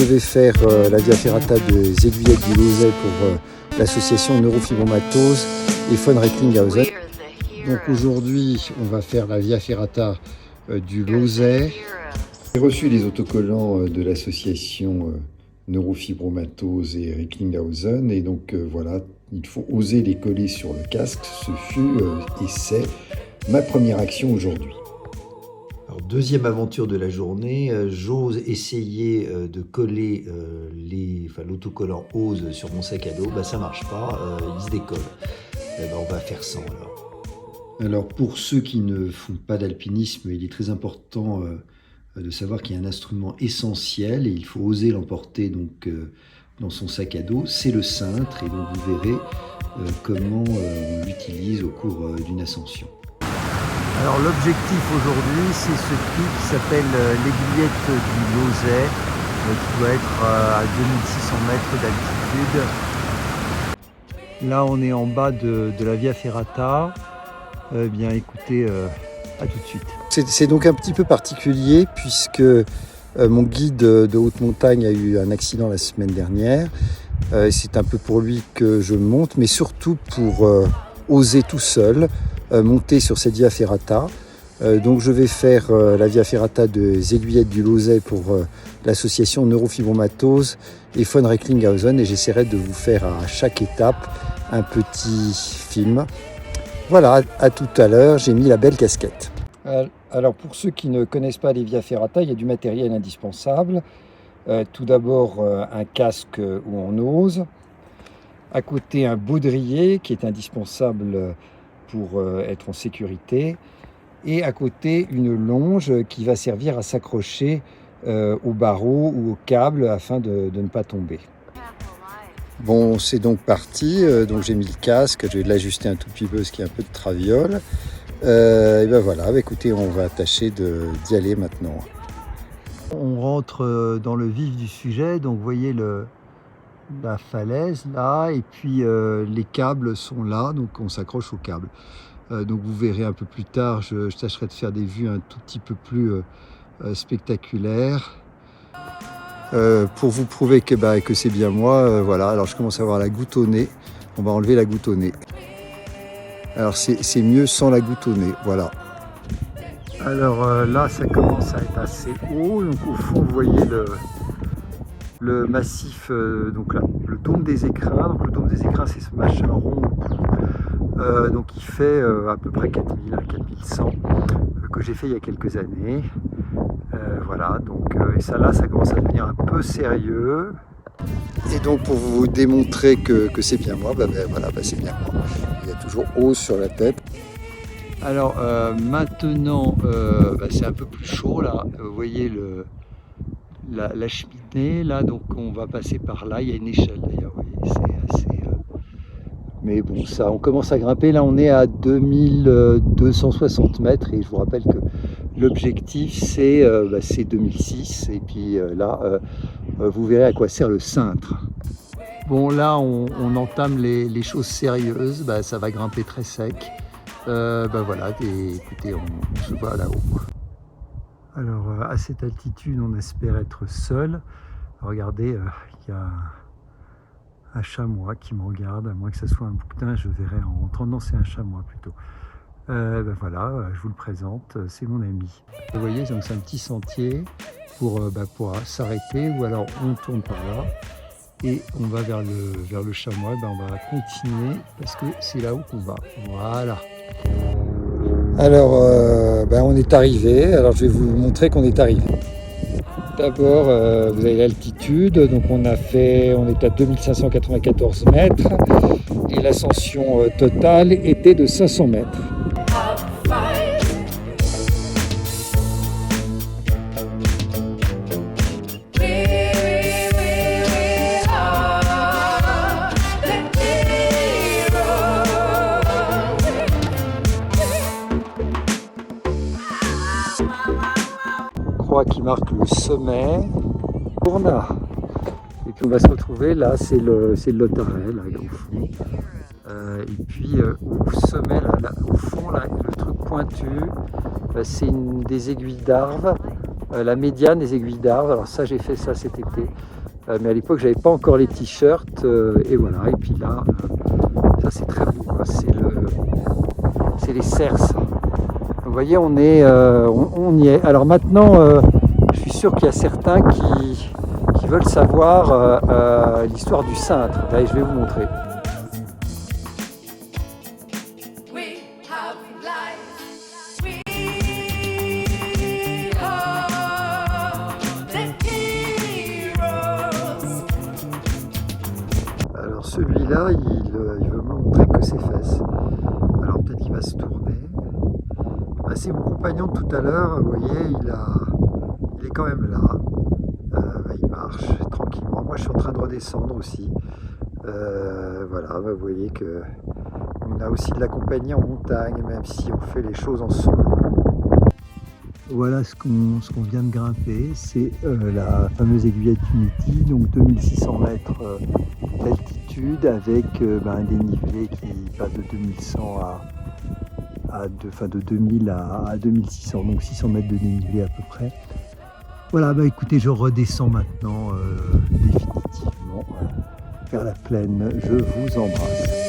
je vais faire la Via Ferrata des Aiguillettes du Lauzet pour l'association Neurofibromatose et von Recklinghausen. Donc aujourd'hui, on va faire la Via Ferrata du Lauzet. J'ai reçu les autocollants de l'association Neurofibromatose et Recklinghausen et donc voilà, il faut oser les coller sur le casque. Ce fut et c'est ma première action aujourd'hui. Alors, deuxième aventure de la journée, j'ose essayer de coller l'autocollant Ose sur mon sac à dos. Ça marche pas, il se décolle. On va faire sans alors. Alors pour ceux qui ne font pas d'alpinisme, il est très important de savoir qu'il y a un instrument essentiel et il faut oser l'emporter donc dans son sac à dos, c'est le cintre, et donc vous verrez comment on l'utilise au cours d'une ascension. Alors l'objectif aujourd'hui, c'est ce pic qui s'appelle l'Aiguillette du Lauzet, qui doit être à 2600 mètres d'altitude. Là on est en bas de la Via Ferrata. Bien écoutez, à tout de suite. C'est donc un petit peu particulier puisque mon guide de haute montagne a eu un accident la semaine dernière. C'est un peu pour lui que je monte, mais surtout pour oser tout seul monter sur cette Via Ferrata. Donc je vais faire la Via Ferrata des Aiguillettes du Lauzet pour l'association Neurofibromatose et von Recklinghausen, et j'essaierai de vous faire à chaque étape un petit film. Voilà, à tout à l'heure, j'ai mis la belle casquette. Alors pour ceux qui ne connaissent pas les Via Ferrata, il y a du matériel indispensable. Tout d'abord un casque où on ose. À côté un baudrier qui est indispensable pour être en sécurité. Et à côté une longe qui va servir à s'accrocher au barreau ou au câble afin de ne pas tomber. Bon, c'est donc parti, donc j'ai mis le casque, je vais l'ajuster un tout petit peu parce qu'il y a un peu de traviole. Et ben voilà, écoutez, on va tâcher d'y aller maintenant. On rentre dans le vif du sujet, donc vous voyez la falaise là, et puis les câbles sont là, donc on s'accroche au câble. Donc vous verrez un peu plus tard, je tâcherai de faire des vues un tout petit peu plus spectaculaires. Pour vous prouver que c'est bien moi, voilà, alors je commence à avoir la goutte au nez, on va enlever la goutte au nez. Alors c'est mieux sans la goutte au nez, voilà. Alors là ça commence à être assez haut, donc au fond vous voyez le massif, donc là, le dôme des écrins. Donc le dôme des écrins c'est ce machin rond, donc il fait à peu près 4000 à 4100 que j'ai fait il y a quelques années. Voilà, donc et ça commence à devenir un peu sérieux. Et donc pour vous démontrer que c'est bien moi, c'est bien moi. Il y a toujours Ose sur la tête. Alors maintenant c'est un peu plus chaud là. Vous voyez la cheminée là, donc on va passer par là. Il y a une échelle d'ailleurs. Vous voyez, c'est assez. Mais bon, ça, on commence à grimper. Là, on est à 2260 mètres et je vous rappelle que l'objectif c'est 2006. Et puis là, vous verrez à quoi sert le cintre. Bon, là, on entame les choses sérieuses. Ça va grimper très sec. Voilà, et écoutez, on se voit là-haut. Alors, à cette altitude, on espère être seul. Regardez, il y a un chamois qui me regarde, à moins que ce soit un bouquetin, je verrai en rentrant. Non, c'est un chamois plutôt. Voilà, je vous le présente, c'est mon ami. Vous voyez, donc c'est un petit sentier pour s'arrêter, ou alors on tourne par là et on va vers le chamois. On va continuer parce que c'est là-haut qu'on va. Voilà. Alors, on est arrivé. Alors, je vais vous montrer qu'on est arrivé. D'abord, vous avez l'altitude, donc on est à 2594 mètres et l'ascension totale était de 500 mètres. Croix qui marque le sommet, Tourna. Et puis on va se retrouver là, c'est le Lotaret là au fond. Et puis au sommet là, au fond là, le truc pointu, c'est une des aiguilles d'Arve la médiane des aiguilles d'arbre. Alors ça, j'ai fait ça cet été. Mais à l'époque, j'avais pas encore les t-shirts. Et voilà. Et puis là, ça c'est très beau, quoi. C'est les cerces. Vous voyez, on y est. Alors maintenant, je suis sûr qu'il y a certains qui veulent savoir l'histoire du cintre. Allez, je vais vous montrer. Alors celui-là, il veut me montrer que ses fesses. Alors peut-être qu'il va se tourner. C'est mon compagnon de tout à l'heure, vous voyez, il est quand même là. Il marche tranquillement. Moi je suis en train de redescendre aussi. Voilà, vous voyez que on a aussi de la compagnie en montagne, même si on fait les choses en solo. Voilà ce qu'on vient de grimper, c'est la fameuse aiguillette Unity, donc 2600 mètres d'altitude avec un dénivelé qui passe de 2100 de 2000 à 2600, donc 600 mètres de dénivelé à peu près. Voilà, écoutez, je redescends maintenant définitivement vers la plaine. Je vous embrasse.